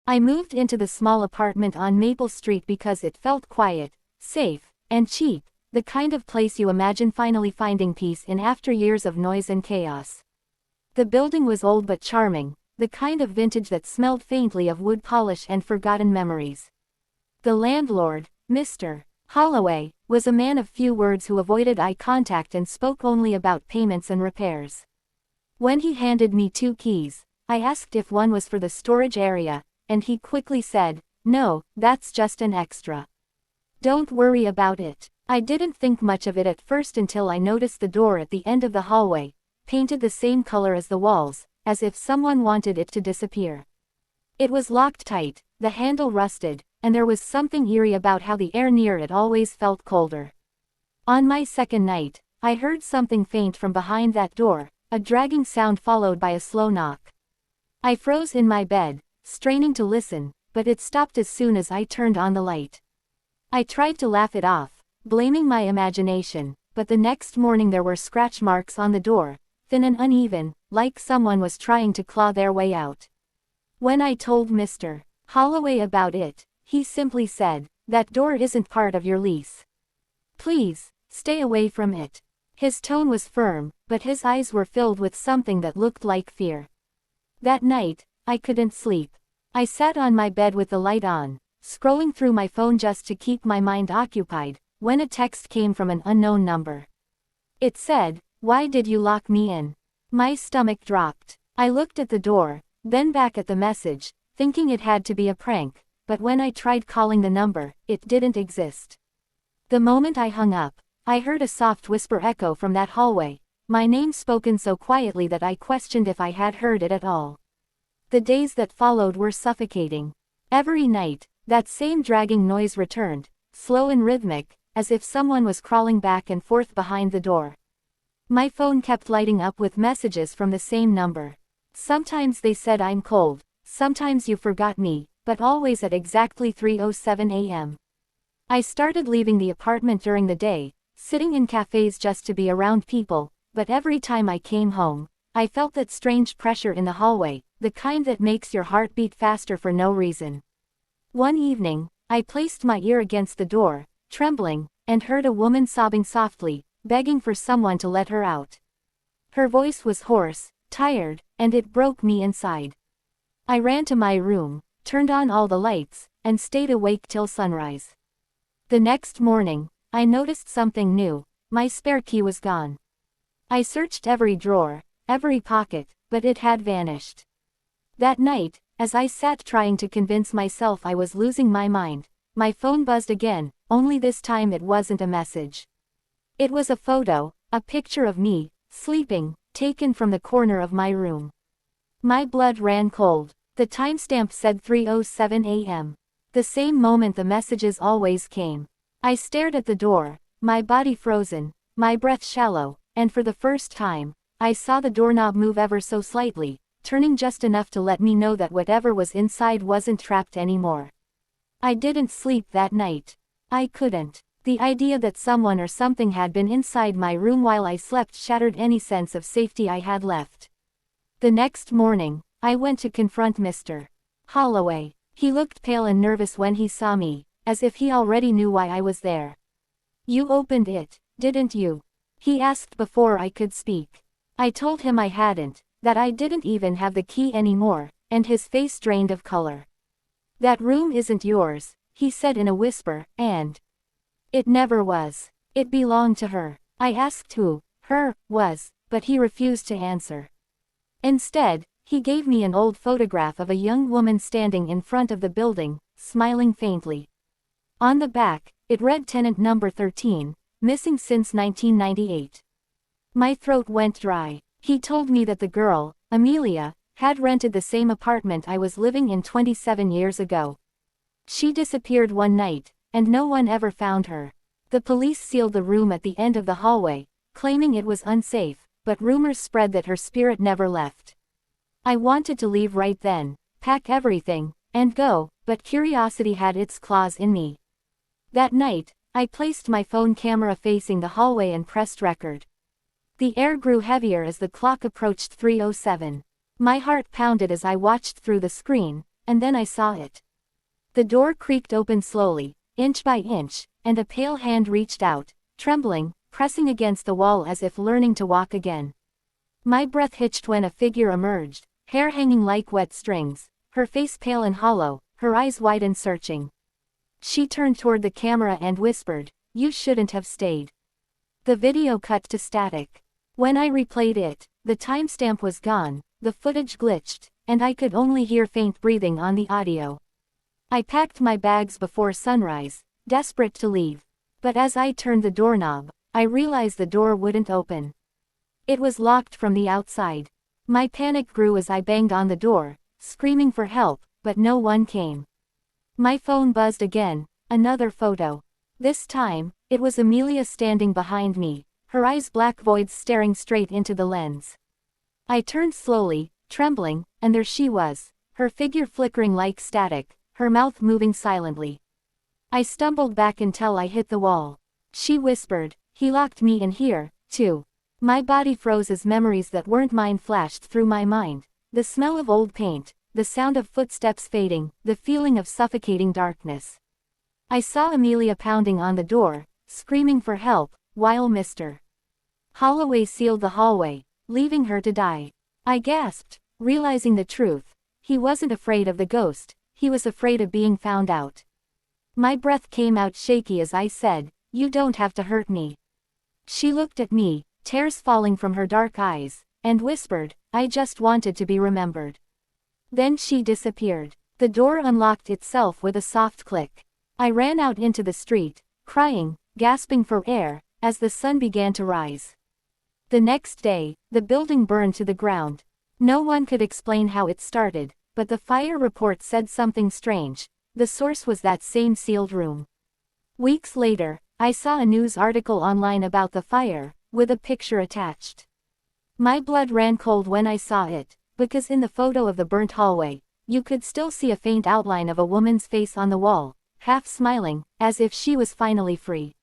I moved into the small apartment on Maple Street because it felt quiet, safe, and cheap, the kind of place you imagine finally finding peace in after years of noise and chaos. The building was old but charming, the kind of vintage that smelled faintly of wood polish and forgotten memories. The landlord, Mr. Holloway, was a man of few words who avoided eye contact and spoke only about payments and repairs. When he handed me 2 keys, I asked if one was for the storage area, and he quickly said, "No, that's just an extra. Don't worry about it." I didn't think much of it at first until I noticed the door at the end of the hallway, painted the same color as the walls, as if someone wanted it to disappear. It was locked tight, the handle rusted, and there was something eerie about how the air near it always felt colder. On my second night, I heard something faint from behind that door, a dragging sound followed by a slow knock. I froze in my bed, straining to listen, but it stopped as soon as I turned on the light. I tried to laugh it off, blaming my imagination, but the next morning there were scratch marks on the door, thin and uneven, like someone was trying to claw their way out. When I told Mr. Holloway about it, he simply said, "That door isn't part of your lease. Please, stay away from it." His tone was firm, but his eyes were filled with something that looked like fear. That night, I couldn't sleep. I sat on my bed with the light on, scrolling through my phone just to keep my mind occupied, when a text came from an unknown number. It said, "Why did you lock me in?" My stomach dropped. I looked at the door, then back at the message, thinking it had to be a prank, but when I tried calling the number, it didn't exist. The moment I hung up, I heard a soft whisper echo from that hallway, my name spoken so quietly that I questioned if I had heard it at all. The days that followed were suffocating. Every night, that same dragging noise returned, slow and rhythmic, as if someone was crawling back and forth behind the door. My phone kept lighting up with messages from the same number. Sometimes they said I'm cold, sometimes you forgot me, but always at exactly 3:07 a.m. I started leaving the apartment during the day, sitting in cafes just to be around people, but every time I came home, I felt that strange pressure in the hallway, the kind that makes your heart beat faster for no reason. One evening, I placed my ear against the door, trembling, and heard a woman sobbing softly, begging for someone to let her out. Her voice was hoarse, tired, and it broke me inside. I ran to my room, turned on all the lights, and stayed awake till sunrise. The next morning, I noticed something new. My spare key was gone. I searched every drawer, every pocket, but it had vanished. That night, as I sat trying to convince myself I was losing my mind, my phone buzzed again, only this time it wasn't a message. It was a photo, a picture of me, sleeping, taken from the corner of my room. My blood ran cold. The timestamp said 3:07 a.m. The same moment the messages always came. I stared at the door, my body frozen, my breath shallow, and for the first time, I saw the doorknob move ever so slightly, turning just enough to let me know that whatever was inside wasn't trapped anymore. I didn't sleep that night. I couldn't. The idea that someone or something had been inside my room while I slept shattered any sense of safety I had left. The next morning, I went to confront Mr. Holloway. He looked pale and nervous when he saw me, as if he already knew why I was there. "You opened it, didn't you?" he asked before I could speak. I told him I hadn't, that I didn't even have the key anymore, and his face drained of color. "That room isn't yours," he said in a whisper, "and it never was. It belonged to her." I asked who her was, but he refused to answer. Instead, he gave me an old photograph of a young woman standing in front of the building, smiling faintly. On the back, it read tenant number 13, missing since 1998. My throat went dry. He told me that the girl, Amelia, had rented the same apartment I was living in 27 years ago. She disappeared one night, and no one ever found her. The police sealed the room at the end of the hallway, claiming it was unsafe, but rumors spread that her spirit never left. I wanted to leave right then, pack everything, and go, but curiosity had its claws in me. That night, I placed my phone camera facing the hallway and pressed record. The air grew heavier as the clock approached 3:07. My heart pounded as I watched through the screen, and then I saw it. The door creaked open slowly, inch by inch, and a pale hand reached out, trembling, pressing against the wall as if learning to walk again. My breath hitched when a figure emerged, hair hanging like wet strings, her face pale and hollow, her eyes wide and searching. She turned toward the camera and whispered, "You shouldn't have stayed." The video cut to static. When I replayed it, the timestamp was gone, the footage glitched, and I could only hear faint breathing on the audio. I packed my bags before sunrise, desperate to leave. But as I turned the doorknob, I realized the door wouldn't open. It was locked from the outside. My panic grew as I banged on the door, screaming for help, but no one came. My phone buzzed again, another photo. This time, it was Amelia standing behind me, her eyes black voids staring straight into the lens. I turned slowly, trembling, and there she was, her figure flickering like static, her mouth moving silently. I stumbled back until I hit the wall. She whispered, "He locked me in here, too." My body froze as memories that weren't mine flashed through my mind. The smell of old paint, the sound of footsteps fading, the feeling of suffocating darkness. I saw Amelia pounding on the door, screaming for help, while Mr. Holloway sealed the hallway, leaving her to die. I gasped, realizing the truth. He wasn't afraid of the ghost, he was afraid of being found out. My breath came out shaky as I said, "You don't have to hurt me." She looked at me, tears falling from her dark eyes, and whispered, "I just wanted to be remembered." Then she disappeared. The door unlocked itself with a soft click. I ran out into the street, crying, gasping for air, as the sun began to rise. The next day, the building burned to the ground. No one could explain how it started, but the fire report said something strange. The source was that same sealed room. Weeks later, I saw a news article online about the fire, with a picture attached. My blood ran cold when I saw it, because in the photo of the burnt hallway, you could still see a faint outline of a woman's face on the wall, half smiling, as if she was finally free.